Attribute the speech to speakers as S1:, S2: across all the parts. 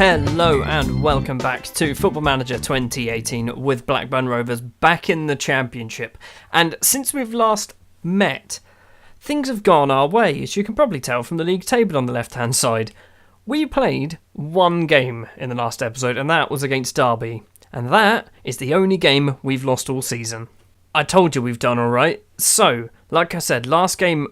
S1: Hello and welcome back to Football Manager 2018 with Blackburn Rovers back in the Championship. And since we've last met, things have gone our way, as you can probably tell from the league table on the left-hand side. We played one game in the last episode, and that was against Derby. And that is the only game we've lost all season. I told you we've done alright. So, like I said, last time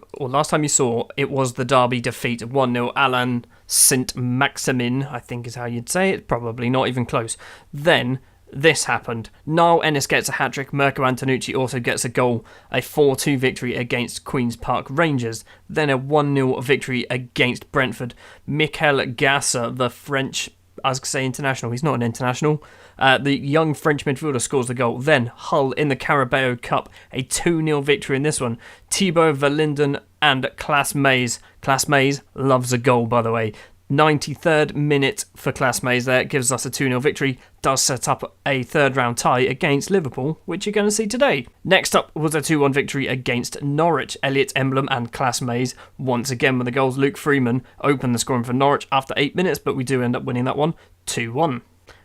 S1: you saw, it was the Derby defeat 1-0. Alain Saint-Maximin, I think is how you'd say it. Probably not even close. Then, this happened. Niall Ennis gets a hat-trick. Mirko Antonucci also gets a goal. A 4-2 victory against Queen's Park Rangers. Then a 1-0 victory against Brentford. Michael Gasser, the French, I was going to say international. He's not an international. The young French midfielder scores the goal. Then Hull in the Carabao Cup, a 2-0 victory in this one. Thibaut Verlinden and Klaas Mays. Klaas Mays loves a goal, by the way. 93rd minute for Klaas Mays there. Gives us a 2-0 victory. Does set up a third round tie against Liverpool, which you're going to see today. Next up was a 2-1 victory against Norwich. Elliot Emblem and Klaas Mays once again with the goals. Luke Freeman opened the scoring for Norwich after 8 minutes, but we do end up winning that one 2-1.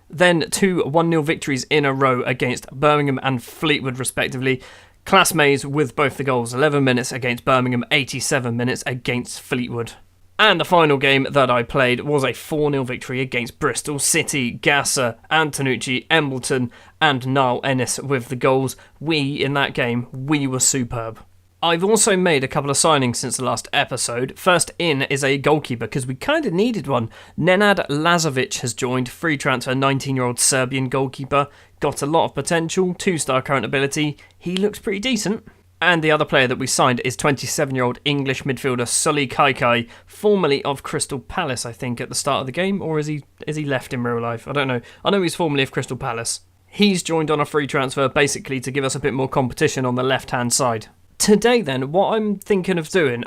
S1: Then two 1-0 victories in a row against Birmingham and Fleetwood respectively. Klaas Mays with both the goals, 11 minutes against Birmingham, 87 minutes against Fleetwood. And the final game that I played was a 4-0 victory against Bristol City. Gasser, Antonucci, Embleton and Niall Ennis with the goals. In that game, we were superb. I've also made a couple of signings since the last episode. First in is a goalkeeper, because we kind of needed one. Nenad Lazovic has joined, free transfer, 19-year-old Serbian goalkeeper. Got a lot of potential, 2-star current ability. He looks pretty decent. And the other player that we signed is 27-year-old English midfielder Sully Kaikai, formerly of Crystal Palace, I think, at the start of the game. Or is he left in real life? I don't know. I know he's formerly of Crystal Palace. He's joined on a free transfer, basically to give us a bit more competition on the left-hand side. Today then, what I'm thinking of doing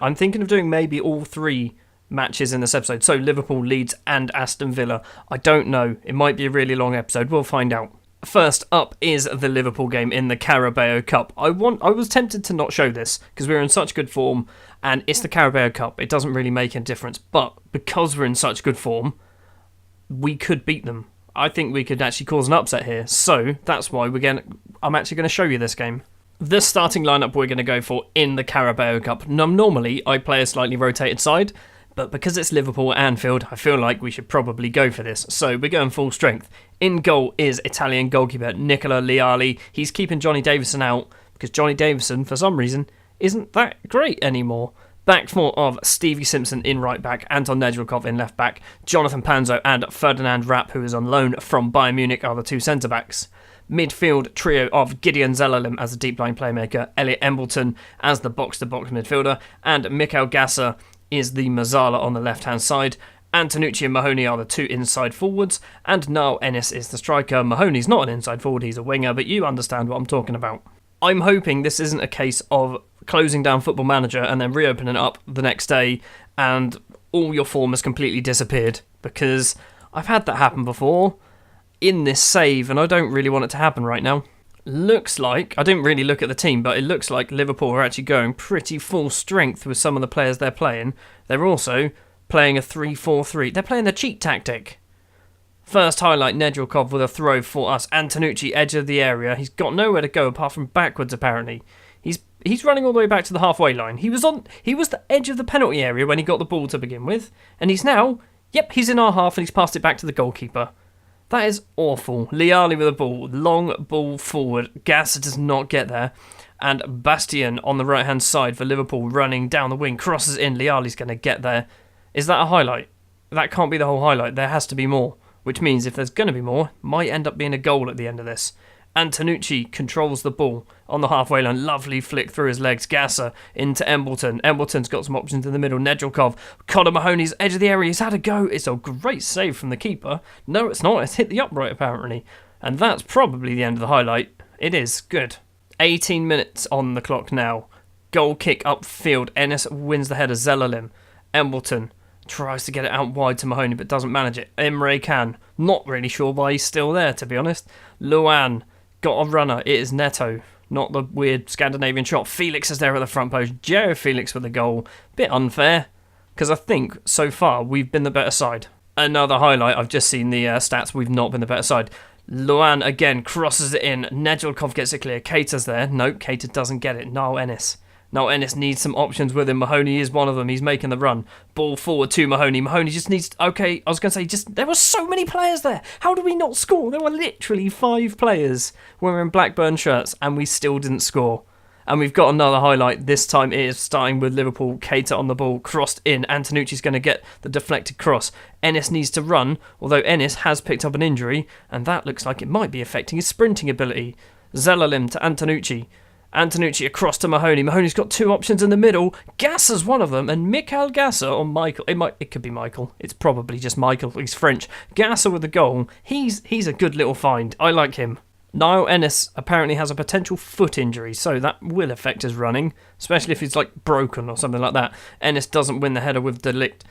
S1: maybe all three matches in this episode. So Liverpool, Leeds and Aston Villa. I don't know. It might be a really long episode. We'll find out. First up is the Liverpool game in the Carabao Cup. I was tempted to not show this because we're in such good form and it's the Carabao Cup. It doesn't really make a difference. But because we're in such good form, we could beat them. I think we could actually cause an upset here. So that's why I'm actually going to show you this game. The starting lineup we're going to go for in the Carabao Cup. Normally, I play a slightly rotated side, but because it's Liverpool at Anfield, I feel like we should probably go for this. So we're going full strength. In goal is Italian goalkeeper Nicola Leali. He's keeping Johnny Davison out because Johnny Davison, for some reason, isn't that great anymore. Back four of Stevie Simpson in right back, Anton Nedjelkov in left back, Jonathan Panzo and Ferdinand Rapp, who is on loan from Bayern Munich, are the two centre backs. Midfield trio of Gideon Zelalem as the deep line playmaker, Elliot Embleton as the box-to-box midfielder, and Michael Gasser is the Mazzala on the left-hand side. Antonucci and Mahoney are the two inside forwards, and Niall Ennis is the striker. Mahoney's not an inside forward, he's a winger, but you understand what I'm talking about. I'm hoping this isn't a case of closing down Football Manager and then reopening it up the next day and all your form has completely disappeared, because I've had that happen before in this save, and I don't really want it to happen right now. Looks like, I didn't really look at the team, but it looks like Liverpool are actually going pretty full strength with some of the players they're playing. They're also playing a 3-4-3. They're playing the cheat tactic. First highlight, Nedjelkov with a throw for us. Antonucci, edge of the area. He's got nowhere to go apart from backwards, apparently. He's running all the way back to the halfway line. He was the edge of the penalty area when he got the ball to begin with. And he's now, he's in our half and he's passed it back to the goalkeeper. That is awful. Leali with the ball. Long ball forward. Gasser does not get there. And Bastien on the right-hand side for Liverpool running down the wing. Crosses in. Leali's going to get there. Is that a highlight? That can't be the whole highlight. There has to be more. Which means if there's going to be more, might end up being a goal at the end of this. Antonucci controls the ball on the halfway line. Lovely flick through his legs. Gasser into Embleton. Embleton's got some options in the middle. Nedjelkov. Conor Mahoney's edge of the area. He's had a go. It's a great save from the keeper. No, it's not. It's hit the upright, apparently. And that's probably the end of the highlight. It is. Good. 18 minutes on the clock now. Goal kick upfield. Ennis wins the header. Zelalem. Embleton tries to get it out wide to Mahoney, but doesn't manage it. Emre Can. Not really sure why he's still there, to be honest. Luan. Got a runner. It is Neto. Not the weird Scandinavian shot. Felix is there at the front post. Joe Felix with the goal. Bit unfair, because I think so far we've been the better side. Another highlight. I've just seen the stats. We've not been the better side. Luan again crosses it in. Nedeljkov gets it clear. Keita's there. Nope, Keita doesn't get it. Niall Ennis. Niall Ennis needs some options with him. Mahoney is one of them. He's making the run. Ball forward to Mahoney. Mahoney just needs... Okay, I was going to say, there were so many players there. How did we not score? There were literally 5 players wearing Blackburn shirts and we still didn't score. And we've got another highlight. This time it is starting with Liverpool. Keita on the ball, crossed in. Antonucci's going to get the deflected cross. Ennis needs to run, although Ennis has picked up an injury, and that looks like it might be affecting his sprinting ability. Zelalem to Antonucci. Antonucci across to Mahoney. Mahoney's got 2 options in the middle. Gasser's one of them, and Mikael Gasser or Michael. It could be Michael. It's probably just Michael. He's French. Gasser with the goal. He's a good little find. I like him. Niall Ennis apparently has a potential foot injury, so that will affect his running, especially if he's like broken or something like that. Ennis doesn't win the header with Delict.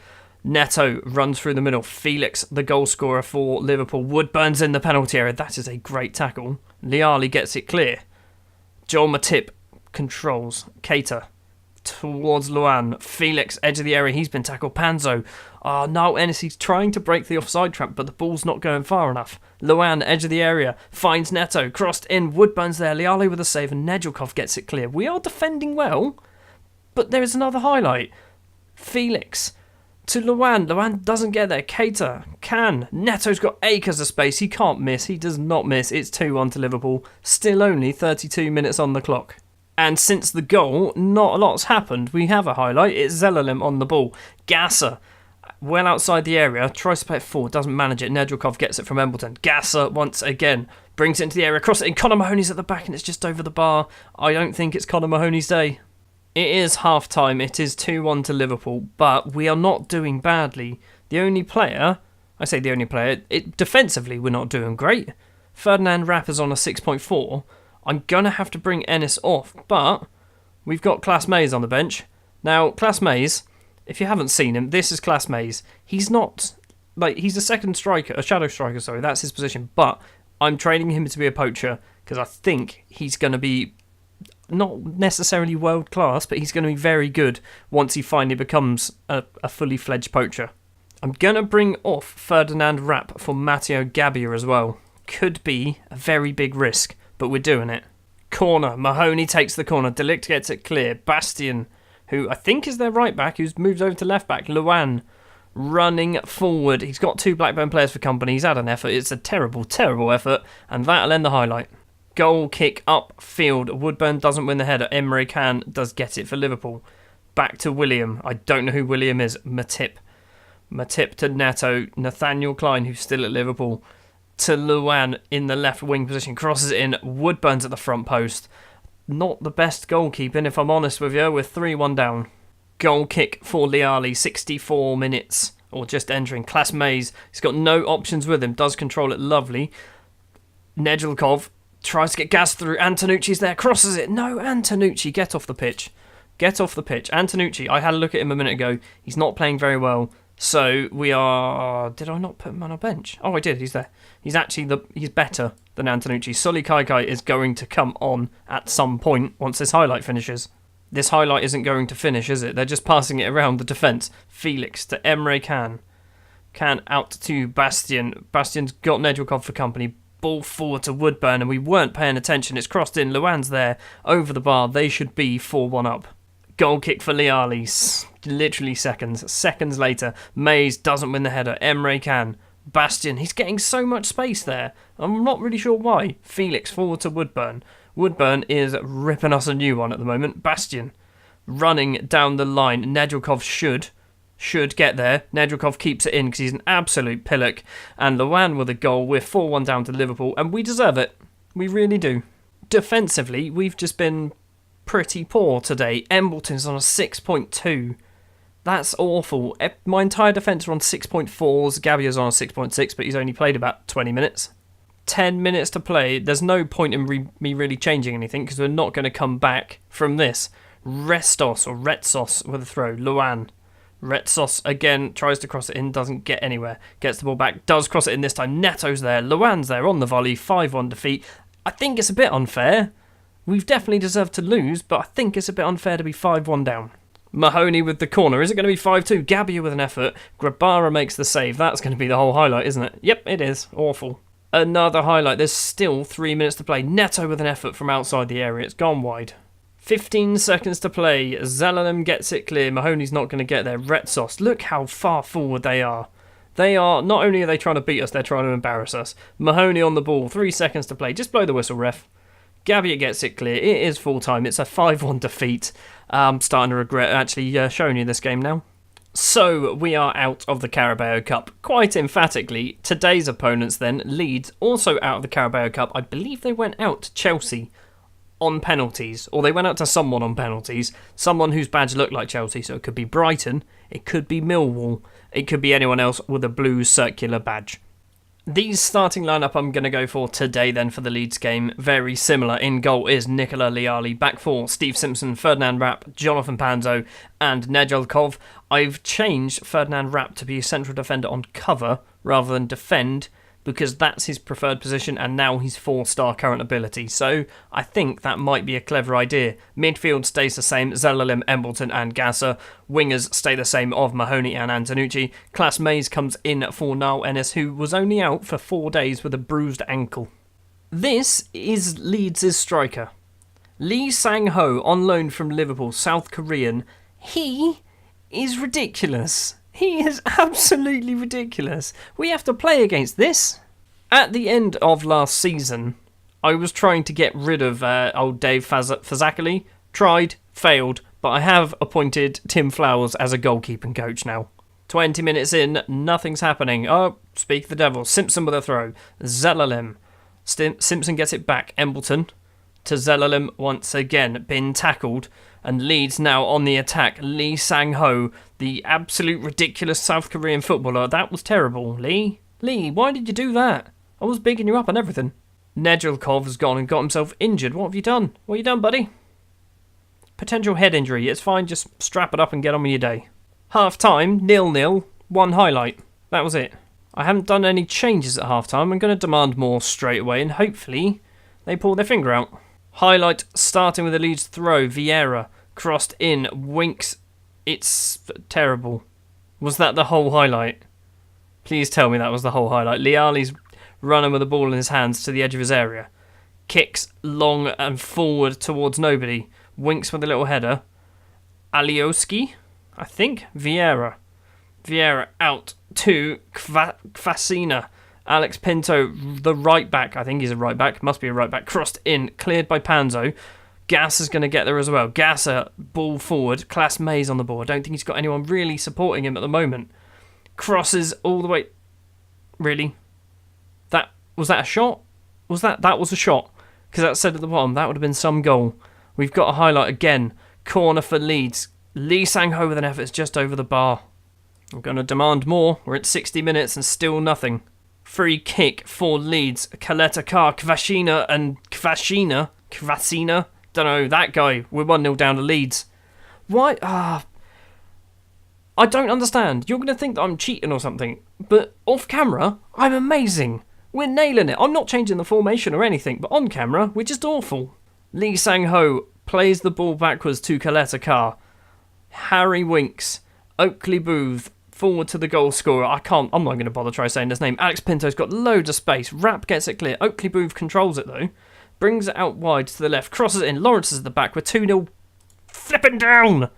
S1: Neto runs through the middle. Felix, the goal scorer for Liverpool. Woodburn's in the penalty area. That is a great tackle. Liali gets it clear. Joel Matip controls Keita towards Luan. Felix, edge of the area. He's been tackled. Panzo. Niall Ennis, he's trying to break the offside trap, but the ball's not going far enough. Luan, edge of the area, finds Neto, crossed in, Woodburn's there, Liali with a save, and Nedeljkov gets it clear. We are defending well, but there is another highlight. Felix to Luan. Luan doesn't get there. Keita can. Neto's got acres of space. He can't miss. He does not miss. It's 2-1 to Liverpool. Still only 32 minutes on the clock. And since the goal, not a lot's happened. We have a highlight. It's Zelalem on the ball. Gasser, well outside the area, tries to play it forward, doesn't manage it. Nedeljkov gets it from Embleton. Gasser, once again, brings it into the area, crosses it in. Conor Mahoney's at the back and it's just over the bar. I don't think it's Conor Mahoney's day. It is half-time. It is 2-1 to Liverpool, but we are not doing badly. The only player, defensively we're not doing great. Ferdinand Rapp is on a 6.4. I'm going to have to bring Ennis off, but we've got Klaas Mays on the bench. Now, Klaas Mays, if you haven't seen him, this is Klaas Mays. He's not, he's a second striker, a shadow striker, sorry, that's his position, but I'm training him to be a poacher because I think he's going to be not necessarily world class, but he's going to be very good once he finally becomes a fully fledged poacher. I'm going to bring off Ferdinand Rapp for Matteo Gabbia as well. Could be a very big risk, but we're doing it. Corner. Mahoney takes the corner. Delict gets it clear. Bastian, who I think is their right back, who's moved over to left back. Luan running forward. He's got 2 Blackburn players for company. He's had an effort. It's a terrible, terrible effort, and that'll end the highlight. Goal kick upfield. Woodburn doesn't win the header. Emre Can does get it for Liverpool. Back to William. I don't know who William is. Matip to Neto. Nathaniel Klein, who's still at Liverpool, to Luan in the left wing position. Crosses it in. Woodburn's at the front post. Not the best goalkeeping, if I'm honest with you. We're 3-1 down. Goal kick for Liali. 64 minutes. Or just entering. Klaas Mays. He's got no options with him. Does control it lovely. Nedeljkov tries to get gas through. Antonucci's there. Crosses it. No, Antonucci. Get off the pitch. Get off the pitch. Antonucci, I had a look at him a minute ago. He's not playing very well. So we are... Did I not put him on our bench? Oh, I did. He's there. He's actually he's better than Antonucci. Sully Kaikai is going to come on at some point once this highlight finishes. This highlight isn't going to finish, is it? They're just passing it around the defence. Felix to Emre Can. Can out to Bastian. Bastian's got Nedeljkov for company. Ball forward to Woodburn, and we weren't paying attention. It's crossed in. Luan's there. Over the bar. They should be 4-1 up. Goal kick for Liali. Literally seconds. Seconds later. Mays doesn't win the header. Emre Can. Bastian. He's getting so much space there. I'm not really sure why. Felix forward to Woodburn. Woodburn is ripping us a new one at the moment. Bastian running down the line. Nedeljkov should get there. Nedeljkov keeps it in because he's an absolute pillock. And Luan with a goal. We're 4-1 down to Liverpool, and we deserve it. We really do. Defensively, we've just been pretty poor today. Embleton's on a 6.2. That's awful. My entire defence are on 6.4s. Gabbia's on a 6.6, but he's only played about 20 minutes. 10 minutes to play. There's no point in me really changing anything because we're not going to come back from this. Retsos with a throw. Luan. Retsos again tries to cross it in, doesn't get anywhere. Gets the ball back, does cross it in this time. Neto's there, Luan's there on the volley. 5-1 defeat. I think it's a bit unfair. We've definitely deserved to lose, but I think it's a bit unfair to be 5-1 down. Mahoney with the corner. Is it going to be 5-2? Gabia with an effort. Grabara makes the save. That's going to be the whole highlight, isn't it? Yep, it is. Awful. Another highlight. There's still 3 minutes to play. Neto with an effort from outside the area. It's gone wide. 15 seconds to play. Zelalem gets it clear. Mahoney's not going to get there. Retsos. Look how far forward they are. Not only are they trying to beat us, they're trying to embarrass us. Mahoney on the ball. 3 seconds to play. Just blow the whistle, ref. Gabia gets it clear. It is full time. It's a 5-1 defeat. I'm starting to regret actually showing you this game now. So we are out of the Carabao Cup. Quite emphatically, today's opponents then, Leeds, also out of the Carabao Cup. I believe they went out to Chelsea on penalties, or they went out to someone on penalties, someone whose badge looked like Chelsea, so it could be Brighton, it could be Millwall, it could be anyone else with a blue circular badge. The starting lineup I'm going to go for today then for the Leeds game, very similar. In goal is Nicola Liali, back four, Steve Simpson, Ferdinand Rapp, Jonathan Panzo and Nedeljkov. I've changed Ferdinand Rapp to be a central defender on cover rather than defend, because that's his preferred position and now he's 4-star current ability. So I think that might be a clever idea. Midfield stays the same, Zelalem, Embleton and Gasser. Wingers stay the same of Mahoney and Antonucci. Class Mays comes in for Niall Ennis, who was only out for 4 days with a bruised ankle. This is Leeds' striker. Lee Sang-ho, on loan from Liverpool, South Korean. He is ridiculous. He is absolutely ridiculous. We have to play against this. At the end of last season, I was trying to get rid of old Dave Fazakerley. Tried, failed, but I have appointed Tim Flowers as a goalkeeping coach now. 20 minutes in, nothing's happening. Oh, speak the devil. Simpson with a throw. Zelalem. Simpson gets it back. Embleton to Zelalem once again. Been tackled. And Leeds now on the attack. Lee Sang-ho, the absolute ridiculous South Korean footballer. That was terrible. Lee, why did you do that? I was bigging you up and everything. Nedeljkov has gone and got himself injured. What have you done? What have you done, buddy? Potential head injury. It's fine, just strap it up and get on with your day. Half time, 0-0, one highlight. That was it. I haven't done any changes at half time. I'm going to demand more straight away and hopefully they pull their finger out. Highlight starting with a Leeds throw. Vieira crossed in. Winks. It's terrible. Was that the whole highlight? Please tell me that was the whole highlight. Liali's running with the ball in his hands to the edge of his area. Kicks long and forward towards nobody. Winks with a little header. Alioski, I think. Vieira out to Kvasina. Alex Pinto, the right back, I think he's a right back, must be a right back, crossed in, cleared by Panzo. Gass is going to get there as well. Gasser, ball forward, Class Mays on the ball. I don't think he's got anyone really supporting him at the moment. Crosses all the way. Really? Was that a shot? That was a shot. Because that said at the bottom, that would have been some goal. We've got a highlight again. Corner for Leeds. Lee Sang-ho with an effort, it's just over the bar. I'm going to demand more. We're at 60 minutes and still nothing. Free kick for Leeds. Kaleta Kar, Kvasina and Kvasina. Don't know, that guy. We're 1-0 down to Leeds. Why? I don't understand. You're going to think that I'm cheating or something. But off camera, I'm amazing. We're nailing it. I'm not changing the formation or anything. But on camera, we're just awful. Lee Sang-ho plays the ball backwards to Kaleta Kar. Harry Winks. Oakley Booth. Forward to the goal scorer. I'm not going to bother trying saying his name. Alex Pinto's got loads of space. Rapp gets it clear. Oakley Booth controls it though. Brings it out wide to the left. Crosses it in. Lawrence is at the back. We're 2-0 flipping down.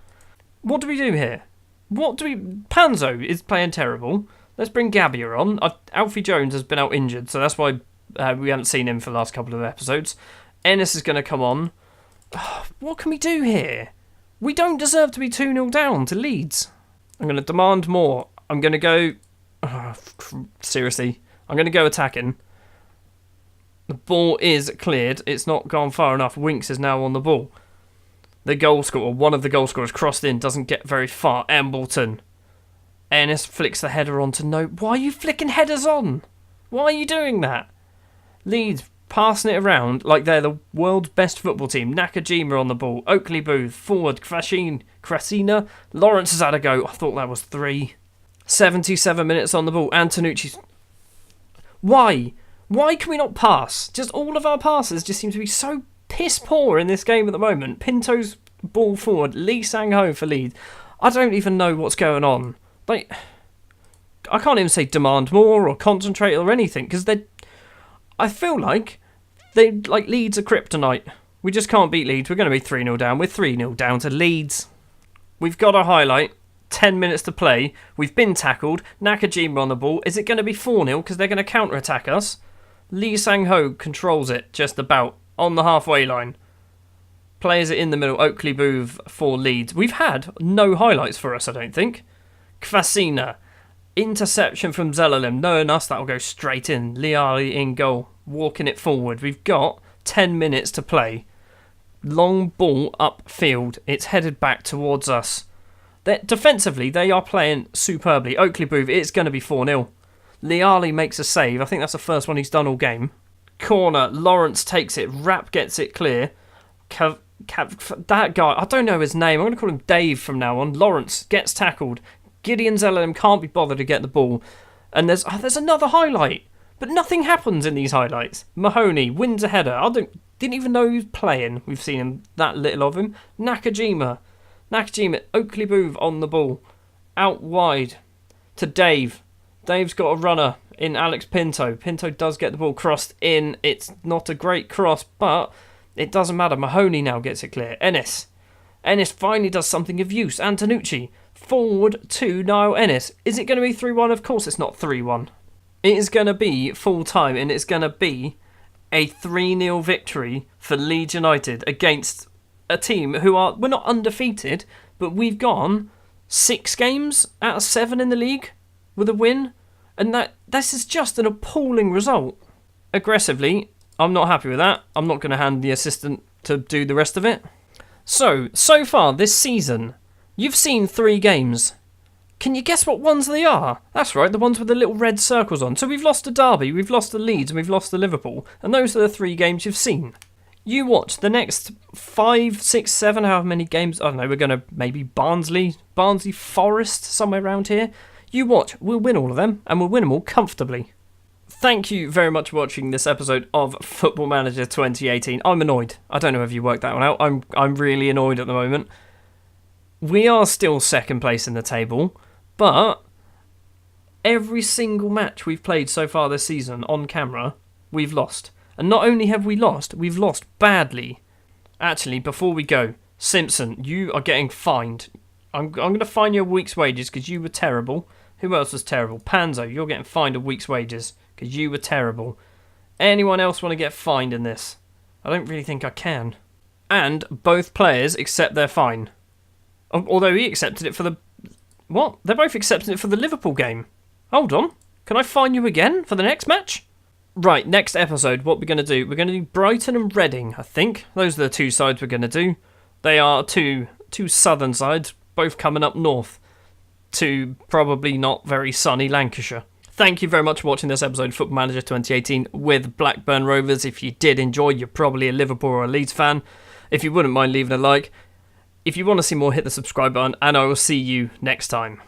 S1: What do we do here? Panzo is playing terrible. Let's bring Gabia on. Alfie Jones has been out injured, so that's why we haven't seen him for the last couple of episodes. Ennis is going to come on. What can we do here? We don't deserve to be 2-0 down to Leeds. I'm going to demand more. I'm going to go... seriously. I'm going to go attacking. The ball is cleared. It's not gone far enough. Winks is now on the ball. The goal scorer, one of the goal scorers, crossed in, doesn't get very far. Embleton. Ennis flicks the header on to no... Why are you flicking headers on? Why are you doing that? Leeds passing it around like they're the world's best football team. Nakajima on the ball. Oakley Booth. Forward. Krasina. Lawrence has had a go. I thought that was 3. 77 minutes on the ball. Antonucci's... Why? Why can we not pass? Just all of our passes just seem to be so piss poor in this game at the moment. Pinto's ball forward. Lee Sang-ho for Leeds. I don't even know what's going on. Like, I can't even say demand more or concentrate or anything, because I feel like Leeds are kryptonite. We just can't beat Leeds. We're going to be 3-0 down. We're 3-0 down to Leeds. We've got a highlight. 10 minutes to play. We've been tackled. Nakajima on the ball. Is it going to be 4-0 because they're going to counter-attack us? Lee Sang-ho controls it just about on the halfway line. Plays it in the middle. Oakley Booth for Leeds. We've had no highlights for us, I don't think. Kvasina. Interception from Zelalem. Knowing us, that'll go straight in. Liali in goal. Walking it forward. We've got 10 minutes to play. Long ball upfield. It's headed back towards us. Defensively, they are playing superbly. Oakley Booth, it's going to be 4-0. Liali makes a save. I think that's the first one he's done all game. Corner. Lawrence takes it. Rapp gets it clear. That guy, I don't know his name. I'm going to call him Dave from now on. Lawrence gets tackled. Gideon Zelalem can't be bothered to get the ball. And there's another highlight. But nothing happens in these highlights. Mahoney wins a header. Didn't even know he was playing. We've seen him, that little of him. Nakajima, Oakley Booth on the ball. Out wide to Dave. Dave's got a runner in Alex Pinto. Pinto does get the ball crossed in. It's not a great cross, but it doesn't matter. Mahoney now gets it clear. Ennis finally does something of use. Antonucci forward to Niall Ennis. Is it going to be 3-1? Of course it's not 3-1. It is going to be full time, and it's going to be a 3-0 victory for Leeds United against a team who we're not undefeated, but we've gone 6 games out of 7 in the league with a win, and this is just an appalling result. Aggressively, I'm not happy with that. I'm not going to hand the assistant to do the rest of it. So far this season, you've seen 3 games. Can you guess what ones they are? That's right, the ones with the little red circles on. So we've lost to Derby, we've lost to Leeds, and we've lost to Liverpool. And those are the 3 games you've seen. You watch the next 5, 6, 7, however many games. I don't know, we're going to maybe Barnsley Forest, somewhere around here. You watch, we'll win all of them, and we'll win them all comfortably. Thank you very much for watching this episode of Football Manager 2018. I'm annoyed. I don't know if you worked that one out. I'm really annoyed at the moment. We are still second place in the table. But every single match we've played so far this season on camera, we've lost. And not only have we lost, we've lost badly. Actually, before we go, Simpson, you are getting fined. I'm going to fine you a week's wages because you were terrible. Who else was terrible? Panzo, you're getting fined a week's wages because you were terrible. Anyone else want to get fined in this? I don't really think I can. And both players accept their fine. Although he accepted it for the... What? They're both accepting it for the Liverpool game. Hold on. Can I fine you again for the next match? Right, next episode, what we're going to do. We're going to do Brighton and Reading, I think. Those are the 2 sides we're going to do. They are two southern sides, both coming up north to probably not very sunny Lancashire. Thank you very much for watching this episode of Football Manager 2018 with Blackburn Rovers. If you did enjoy, you're probably a Liverpool or a Leeds fan. If you wouldn't mind leaving a like. If you want to see more, hit the subscribe button, and I will see you next time.